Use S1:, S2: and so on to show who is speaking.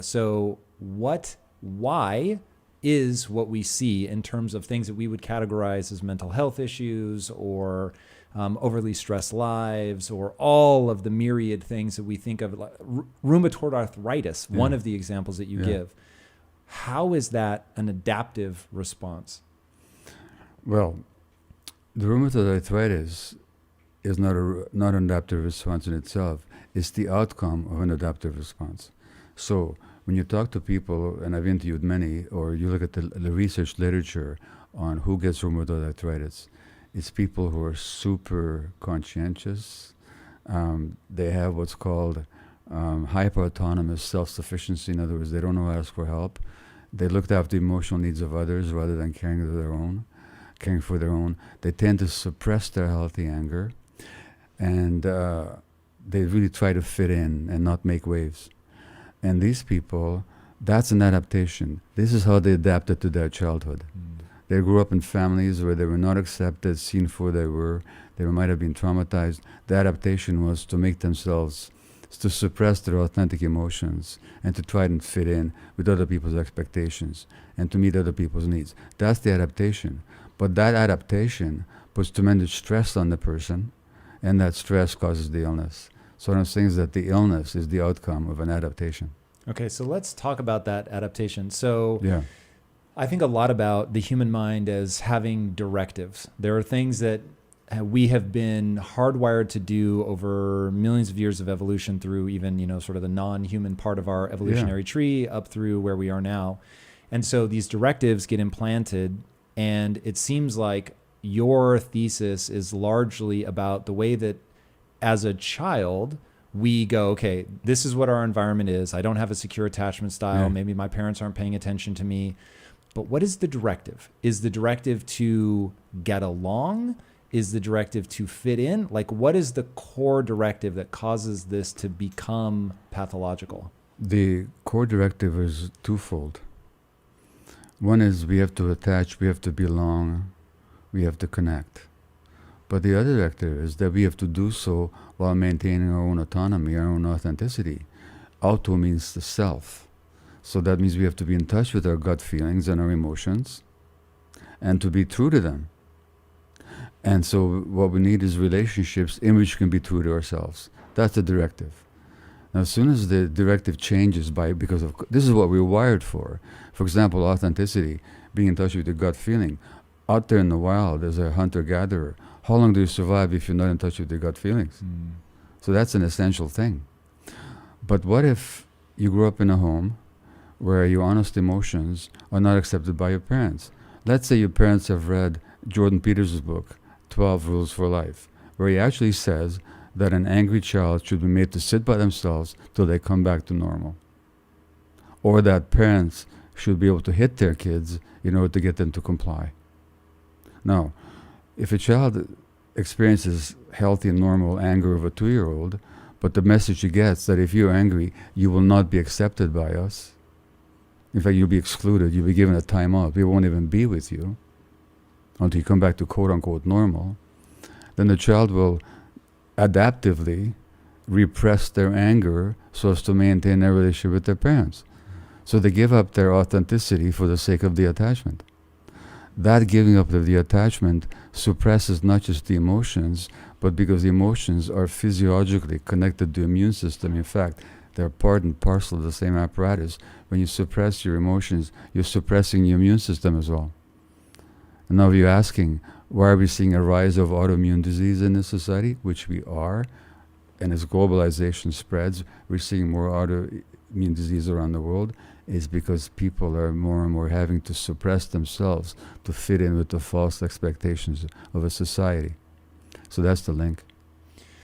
S1: So why is what we see in terms of things that we would categorize as mental health issues or overly stressed lives or all of the myriad things that we think of, like rheumatoid arthritis, one of the examples that you give. How is that an adaptive response?
S2: Well, the rheumatoid arthritis is not an adaptive response in itself. It's the outcome of an adaptive response. So when you talk to people, and I've interviewed many, or you look at the research literature on who gets rheumatoid arthritis, it's people who are super conscientious. They have what's called hyper-autonomous self-sufficiency. In other words, they don't know how to ask for help. They looked after the emotional needs of others rather than caring for their own. They tend to suppress their healthy anger, and they really try to fit in and not make waves. And these people, that's an adaptation. This is how they adapted to their childhood. They grew up in families where they were not accepted, seen for they were. They might have been traumatized. The adaptation was to make themselves, to suppress their authentic emotions and to try and fit in with other people's expectations and to meet other people's needs. That's the adaptation. But that adaptation puts tremendous stress on the person, and that stress causes the illness. So what I'm saying is that the illness is the outcome of an adaptation.
S1: Okay, so let's talk about that adaptation. So I think a lot about the human mind as having directives. There are things that we have been hardwired to do over millions of years of evolution through even, sort of the non-human part of our evolutionary tree up through where we are now. And so these directives get implanted, and it seems like your thesis is largely about the way that as a child, we go, okay, this is what our environment is. I don't have a secure attachment style. Maybe my parents aren't paying attention to me. But what is the directive? Is the directive to get along? Is the directive to fit in? Like, what is the core directive that causes this to become pathological?
S2: The core directive is twofold. One is we have to attach, we have to belong, we have to connect. But the other directive is that we have to do so while maintaining our own autonomy, our own authenticity. Auto means the self. So that means we have to be in touch with our gut feelings and our emotions and to be true to them. And so what we need is relationships in which we can be true to ourselves. That's the directive. Now, as soon as the directive changes because of, this is what we're wired for. For example, authenticity, being in touch with your gut feeling. Out there in the wild as a hunter-gatherer, how long do you survive if you're not in touch with your gut feelings? So that's an essential thing. But what if you grew up in a home where your honest emotions are not accepted by your parents? Let's say your parents have read Jordan Peterson's book, 12 Rules for Life, where he actually says that an angry child should be made to sit by themselves till they come back to normal. Or that parents should be able to hit their kids in order to get them to comply. Now, if a child experiences healthy and normal anger of a 2-year-old, but the message he gets that if you're angry, you will not be accepted by us. In fact, you'll be excluded, you'll be given a time out, we won't even be with you until you come back to quote-unquote normal, then the child will adaptively repress their anger so as to maintain their relationship with their parents. So they give up their authenticity for the sake of the attachment. That giving up of the attachment suppresses not just the emotions, but because the emotions are physiologically connected to the immune system. In fact, they're part and parcel of the same apparatus. When you suppress your emotions, you're suppressing your immune system as well. And now you're asking, why are we seeing a rise of autoimmune disease in this society? Which we are. And as globalization spreads, we're seeing more autoimmune disease around the world. Is because people are more and more having to suppress themselves to fit in with the false expectations of a society. So that's the link.